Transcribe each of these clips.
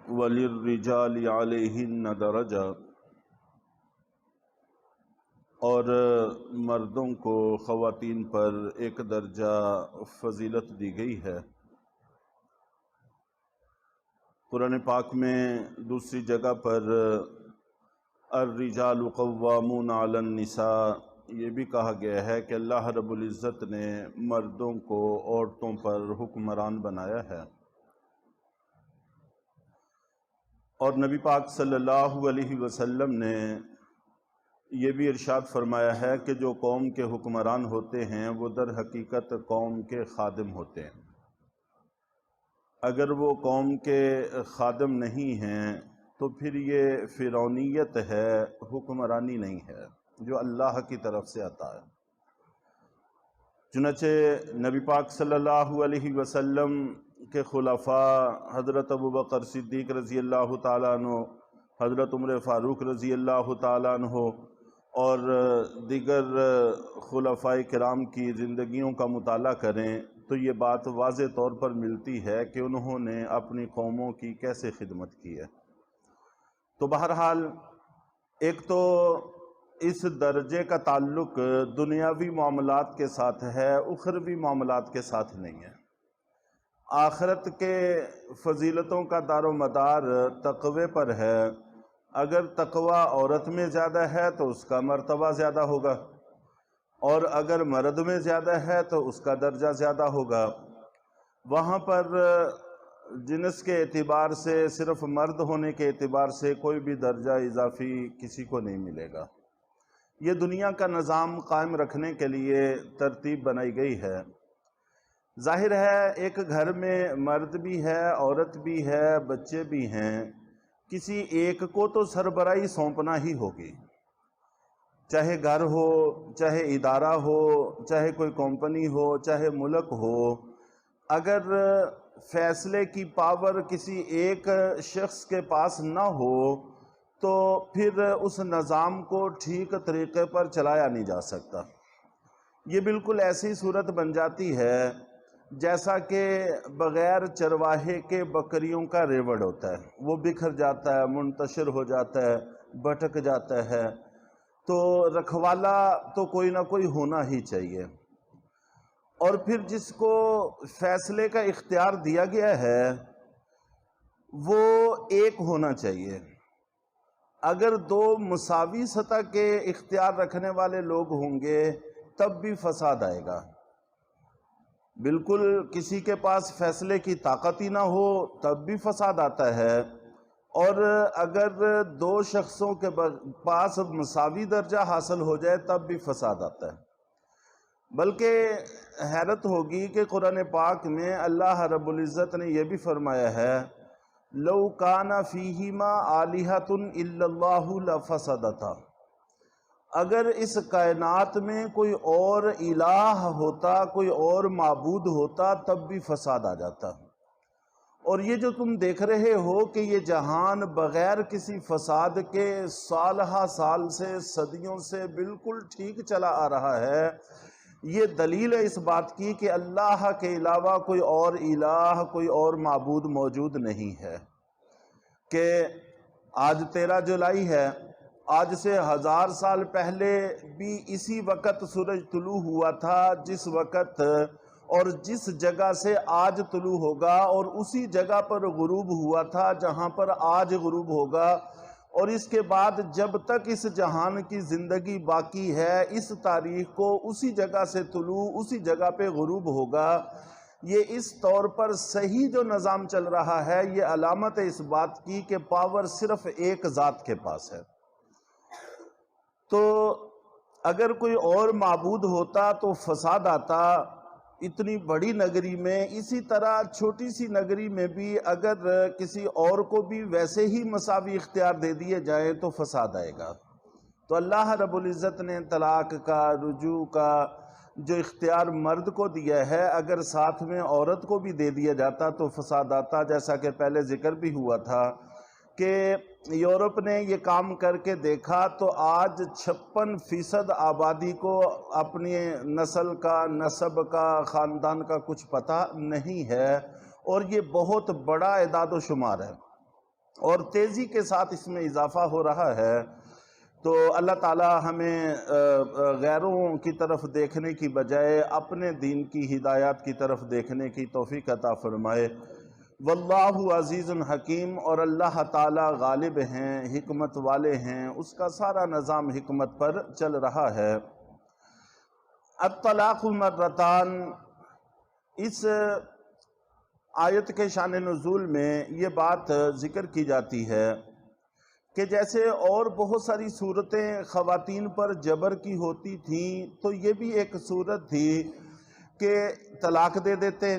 وَلِلرِّجَالِ عَلَيْهِنَّ دَرَجَةٌ، اور مردوں کو خواتین پر ایک درجہ فضیلت دی گئی ہے۔ قرآن پاک میں دوسری جگہ پر الرجال قوامون علی النساء یہ بھی کہا گیا ہے کہ اللہ رب العزت نے مردوں کو عورتوں پر حکمران بنایا ہے، اور نبی پاک صلی اللہ علیہ وسلم نے یہ بھی ارشاد فرمایا ہے کہ جو قوم کے حکمران ہوتے ہیں وہ در حقیقت قوم کے خادم ہوتے ہیں۔ اگر وہ قوم کے خادم نہیں ہیں تو پھر یہ فرعونیت ہے، حکمرانی نہیں ہے جو اللہ کی طرف سے عطا ہے۔ چنانچہ نبی پاک صلی اللہ علیہ وسلم کے خلفاء حضرت ابوبکر صدیق رضی اللہ تعالیٰ عنہ، حضرت عمر فاروق رضی اللہ تعالیٰ عنہ اور دیگر خلفاء کرام کی زندگیوں کا مطالعہ کریں تو یہ بات واضح طور پر ملتی ہے کہ انہوں نے اپنی قوموں کی کیسے خدمت کی ہے۔ تو بہرحال ایک تو اس درجے کا تعلق دنیاوی معاملات کے ساتھ ہے، اخروی معاملات کے ساتھ نہیں ہے۔ آخرت کے فضیلتوں کا دار و مدار تقوی پر ہے۔ اگر تقوی عورت میں زیادہ ہے تو اس کا مرتبہ زیادہ ہوگا، اور اگر مرد میں زیادہ ہے تو اس کا درجہ زیادہ ہوگا۔ وہاں پر جنس کے اعتبار سے، صرف مرد ہونے کے اعتبار سے کوئی بھی درجہ اضافی کسی کو نہیں ملے گا۔ یہ دنیا کا نظام قائم رکھنے کے لیے ترتیب بنائی گئی ہے۔ ظاہر ہے ایک گھر میں مرد بھی ہے، عورت بھی ہے، بچے بھی ہیں، کسی ایک کو تو سربراہی سونپنا ہی ہوگی، چاہے گھر ہو، چاہے ادارہ ہو، چاہے کوئی کمپنی ہو، چاہے ملک ہو۔ اگر فیصلے کی پاور کسی ایک شخص کے پاس نہ ہو تو پھر اس نظام کو ٹھیک طریقے پر چلایا نہیں جا سکتا۔ یہ بالکل ایسی صورت بن جاتی ہے جیسا کہ بغیر چرواہے کے بکریوں کا ریوڑ ہوتا ہے، وہ بکھر جاتا ہے، منتشر ہو جاتا ہے، بھٹک جاتا ہے۔ تو رکھوالا تو کوئی نہ کوئی ہونا ہی چاہیے، اور پھر جس کو فیصلے کا اختیار دیا گیا ہے وہ ایک ہونا چاہیے۔ اگر دو مساوی سطح کے اختیار رکھنے والے لوگ ہوں گے تب بھی فساد آئے گا۔ بالکل کسی کے پاس فیصلے کی طاقت ہی نہ ہو تب بھی فساد آتا ہے، اور اگر دو شخصوں کے پاس مساوی درجہ حاصل ہو جائے تب بھی فساد آتا ہے۔ بلکہ حیرت ہوگی کہ قرآن پاک میں اللہ رب العزت نے یہ بھی فرمایا ہے لَوْ كَانَ فِيهِمَا آلِهَةٌ إِلَّا اللَّهُ لَفَسَدَتَا، اگر اس کائنات میں کوئی اور الہ ہوتا، کوئی اور معبود ہوتا تب بھی فساد آ جاتا۔ اور یہ جو تم دیکھ رہے ہو کہ یہ جہان بغیر کسی فساد کے سالہ سال سے، صدیوں سے بالکل ٹھیک چلا آ رہا ہے، یہ دلیل ہے اس بات کی کہ اللہ کے علاوہ کوئی اور الہ، کوئی اور معبود موجود نہیں ہے۔ کہ آج 13 جولائی ہے، آج سے 1000 سال پہلے بھی اسی وقت سورج طلوع ہوا تھا جس وقت اور جس جگہ سے آج طلوع ہوگا، اور اسی جگہ پر غروب ہوا تھا جہاں پر آج غروب ہوگا، اور اس کے بعد جب تک اس جہان کی زندگی باقی ہے اس تاریخ کو اسی جگہ سے طلوع، اسی جگہ پہ غروب ہوگا۔ یہ اس طور پر صحیح جو نظام چل رہا ہے یہ علامت ہے اس بات کی کہ پاور صرف ایک ذات کے پاس ہے۔ تو اگر کوئی اور معبود ہوتا تو فساد آتا۔ اتنی بڑی نگری میں، اسی طرح چھوٹی سی نگری میں بھی اگر کسی اور کو بھی ویسے ہی مساوی اختیار دے دیے جائیں تو فساد آئے گا۔ تو اللہ رب العزت نے طلاق کا، رجوع کا جو اختیار مرد کو دیا ہے اگر ساتھ میں عورت کو بھی دے دیا جاتا تو فساد آتا، جیسا کہ پہلے ذکر بھی ہوا تھا کہ یورپ نے یہ کام کر کے دیکھا تو آج 56% آبادی کو اپنی نسل کا، نسب کا، خاندان کا کچھ پتہ نہیں ہے، اور یہ بہت بڑا اعداد و شمار ہے۔ اور تیزی کے ساتھ اس میں اضافہ ہو رہا ہے، تو اللہ تعالی ہمیں غیروں کی طرف دیکھنے کی بجائے اپنے دین کی ہدایات کی طرف دیکھنے کی توفیق عطا فرمائے۔ واللہ عزیز حکیم، اور اللہ تعالی غالب ہیں، حکمت والے ہیں، اس کا سارا نظام حکمت پر چل رہا ہے۔ الطلاق مرتان، اس آیت کے شان نزول میں یہ بات ذکر کی جاتی ہے کہ جیسے اور بہت ساری صورتیں خواتین پر جبر کی ہوتی تھیں، تو یہ بھی ایک صورت تھی کہ طلاق دے دیتے،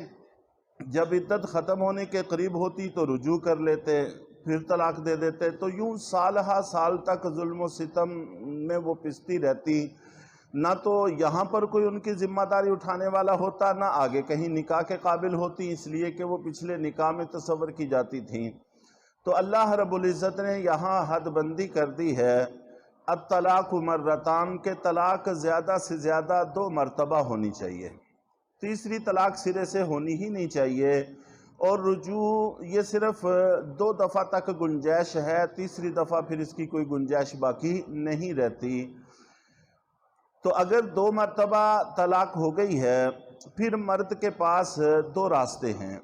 جب عدت ختم ہونے کے قریب ہوتی تو رجوع کر لیتے، پھر طلاق دے دیتے، تو یوں سال ہا سال تک ظلم و ستم میں وہ پستی رہتی، نہ تو یہاں پر کوئی ان کی ذمہ داری اٹھانے والا ہوتا، نہ آگے کہیں نکاح کے قابل ہوتی، اس لیے کہ وہ پچھلے نکاح میں تصور کی جاتی تھیں۔ تو اللہ رب العزت نے یہاں حد بندی کر دی ہے، الطلاق مرتان، کے طلاق زیادہ سے زیادہ 2 مرتبہ ہونی چاہیے، تیسری طلاق سرے سے ہونی ہی نہیں چاہیے، اور رجوع یہ صرف 2 دفعہ تک گنجائش ہے، تیسری دفعہ پھر اس کی کوئی گنجائش باقی نہیں رہتی۔ تو اگر 2 مرتبہ طلاق ہو گئی ہے، پھر مرد کے پاس 2 راستے ہیں،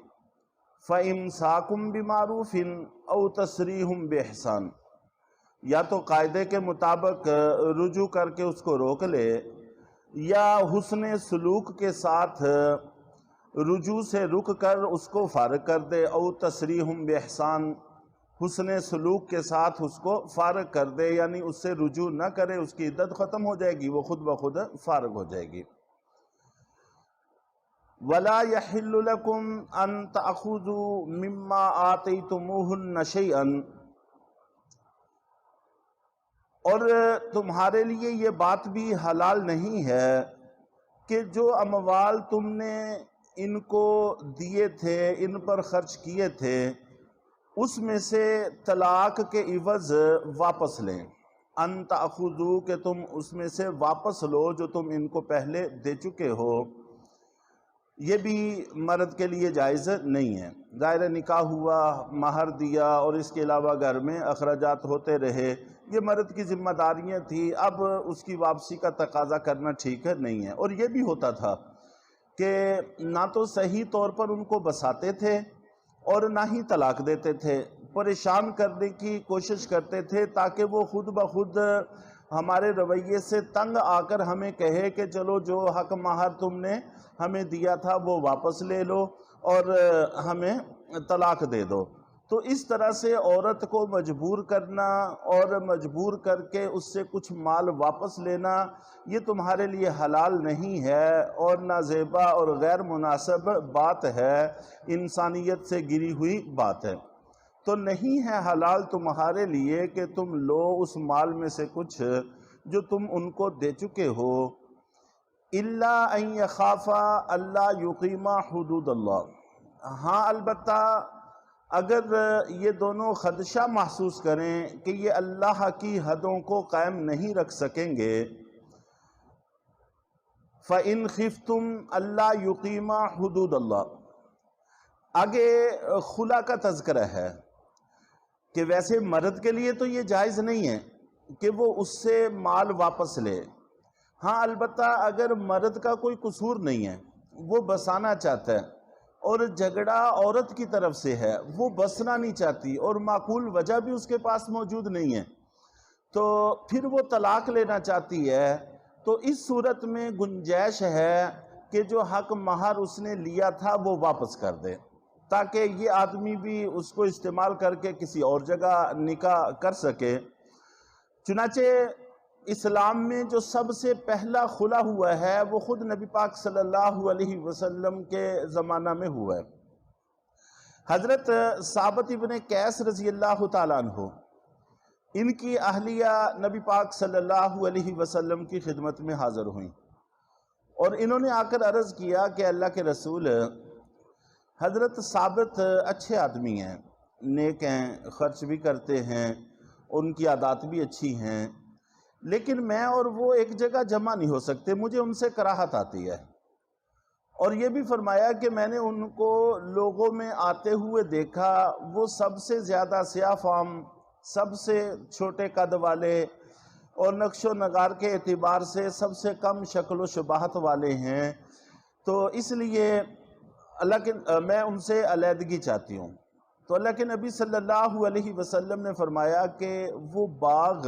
فَإِمْسَاكُمْ بِمَعْرُوفٍ أَوْ تَسْرِيحٌ بِإِحْسَانٍ، یا تو قاعدے کے مطابق رجوع کر کے اس کو روک لے، یا حسن سلوک کے ساتھ رجوع سے رک کر اس کو فارغ کر دے، او تسریح بإحسان، حسن سلوک کے ساتھ اس کو فارغ کر دے، یعنی اس سے رجوع نہ کرے، اس کی عدت ختم ہو جائے گی، وہ خود بخود فارغ ہو جائے گی۔ وَلَا يَحِلُّ لَكُمْ أَن تَأْخُذُوا مِمَّا آتَيْتُمُوهُنَّ شَيْئًا، اور تمہارے لیے یہ بات بھی حلال نہیں ہے کہ جو اموال تم نے ان کو دیے تھے، ان پر خرچ کیے تھے، اس میں سے طلاق کے عوض واپس لیں۔ ان تأخذوا، کہ تم اس میں سے واپس لو جو تم ان کو پہلے دے چکے ہو، یہ بھی مرد کے لیے جائز نہیں ہے۔ ظاہر نکاح ہوا، مہر دیا، اور اس کے علاوہ گھر میں اخراجات ہوتے رہے، یہ مرد کی ذمہ داریاں تھیں، اب اس کی واپسی کا تقاضا کرنا ٹھیک نہیں ہے۔ اور یہ بھی ہوتا تھا کہ نہ تو صحیح طور پر ان کو بساتے تھے اور نہ ہی طلاق دیتے تھے، پریشان کرنے کی کوشش کرتے تھے تاکہ وہ خود بخود ہمارے رویے سے تنگ آ کر ہمیں کہے کہ چلو جو حق مہر تم نے ہمیں دیا تھا وہ واپس لے لو اور ہمیں طلاق دے دو۔ تو اس طرح سے عورت کو مجبور کرنا اور مجبور کر کے اس سے کچھ مال واپس لینا، یہ تمہارے لیے حلال نہیں ہے، اور نازیبا اور غیر مناسب بات ہے، انسانیت سے گری ہوئی بات ہے۔ تو نہیں ہے حلال تمہارے لیے کہ تم لو اس مال میں سے کچھ جو تم ان کو دے چکے ہو، الا ان یخافا اللہ یقیما حدود اللہ، ہاں البتہ اگر یہ دونوں خدشہ محسوس کریں کہ یہ اللہ کی حدوں کو قائم نہیں رکھ سکیں گے، فَإِنْ خِفْتُمْ أَلَّا يُقِيمَا حُدُودَ اللہ، آگے خلا کا تذکرہ ہے کہ ویسے مرد کے لیے تو یہ جائز نہیں ہے کہ وہ اس سے مال واپس لے، ہاں البتہ اگر مرد کا کوئی قصور نہیں ہے، وہ بسانا چاہتا ہے اور جھگڑا عورت کی طرف سے ہے، وہ بسنا نہیں چاہتی اور معقول وجہ بھی اس کے پاس موجود نہیں ہے، تو پھر وہ طلاق لینا چاہتی ہے، تو اس صورت میں گنجائش ہے کہ جو حق مہر اس نے لیا تھا وہ واپس کر دے، تاکہ یہ آدمی بھی اس کو استعمال کر کے کسی اور جگہ نکاح کر سکے۔ چنانچہ اسلام میں جو سب سے پہلا خلا ہوا ہے وہ خود نبی پاک صلی اللہ علیہ وسلم کے زمانہ میں ہوا ہے۔ حضرت ثابت ابن قیس رضی اللہ تعالیٰ عنہ، ان کی اہلیہ نبی پاک صلی اللہ علیہ وسلم کی خدمت میں حاضر ہوئیں، اور انہوں نے آ کر عرض کیا کہ اللہ کے رسول، حضرت ثابت اچھے آدمی ہیں، نیک ہیں، خرچ بھی کرتے ہیں، ان کی عادات بھی اچھی ہیں، لیکن میں اور وہ ایک جگہ جمع نہیں ہو سکتے، مجھے ان سے کراہت آتی ہے۔ اور یہ بھی فرمایا کہ میں نے ان کو لوگوں میں آتے ہوئے دیکھا، وہ سب سے زیادہ سیاہ فام، سب سے چھوٹے قد والے اور نقش و نگار کے اعتبار سے سب سے کم شکل و شباہت والے ہیں، تو اس لیے میں ان سے علیحدگی چاہتی ہوں۔ تو اللہ کے نبی صلی اللہ علیہ وسلم نے فرمایا کہ وہ باغ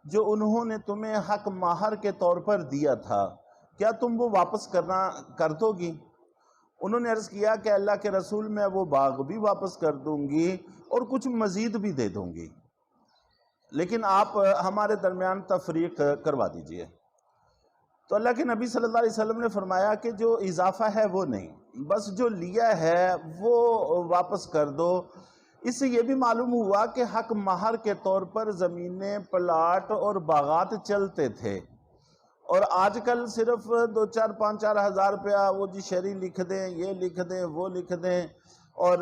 جو انہوں نے تمہیں حق مہر کے طور پر دیا تھا، کیا تم وہ واپس کر دو گی؟ انہوں نے عرض کیا کہ اللہ کے رسول، میں وہ باغ بھی واپس کر دوں گی اور کچھ مزید بھی دے دوں گی، لیکن آپ ہمارے درمیان تفریق کروا دیجئے۔ تو اللہ کے نبی صلی اللہ علیہ وسلم نے فرمایا کہ جو اضافہ ہے وہ نہیں، بس جو لیا ہے وہ واپس کر دو۔ اس سے یہ بھی معلوم ہوا کہ حق مہر کے طور پر زمینیں، پلاٹ اور باغات چلتے تھے، اور آج کل صرف 2-4-5 ہزار روپیہ وہ جی شہری لکھ دیں، یہ لکھ دیں، وہ لکھ دیں، اور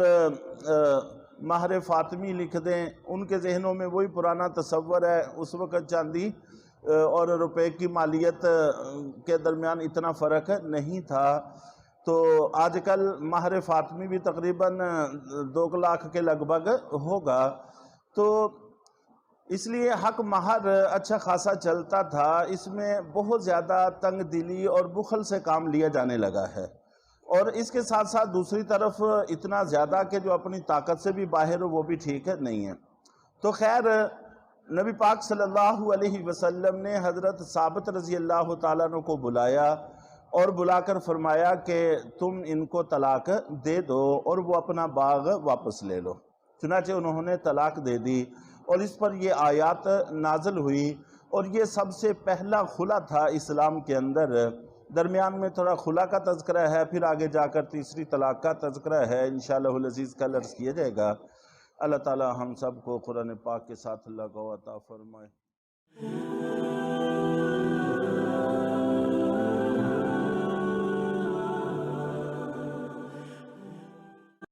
مہر فاطمی لکھ دیں۔ ان کے ذہنوں میں وہی پرانا تصور ہے، اس وقت چاندی اور روپے کی مالیت کے درمیان اتنا فرق نہیں تھا، تو آج کل مہر فاطمی بھی تقریباً 2 لاکھ کے لگ بھگ ہوگا۔ تو اس لیے حق مہر اچھا خاصا چلتا تھا، اس میں بہت زیادہ تنگ دلی اور بخل سے کام لیا جانے لگا ہے، اور اس کے ساتھ ساتھ دوسری طرف اتنا زیادہ کہ جو اپنی طاقت سے بھی باہر ہو وہ بھی ٹھیک نہیں ہے۔ تو خیر، نبی پاک صلی اللہ علیہ وسلم نے حضرت ثابت رضی اللہ تعالیٰ عنہ کو بلایا اور بلا کر فرمایا کہ تم ان کو طلاق دے دو اور وہ اپنا باغ واپس لے لو۔ چنانچہ انہوں نے طلاق دے دی، اور اس پر یہ آیات نازل ہوئی، اور یہ سب سے پہلا خلا تھا اسلام کے اندر۔ درمیان میں تھوڑا خلا کا تذکرہ ہے، پھر آگے جا کر تیسری طلاق کا تذکرہ ہے، انشاءاللہ العزیز کل عرض کیا جائے گا۔ اللہ تعالی ہم سب کو قرآن پاک کے ساتھ لگاؤ عطا فرمائے۔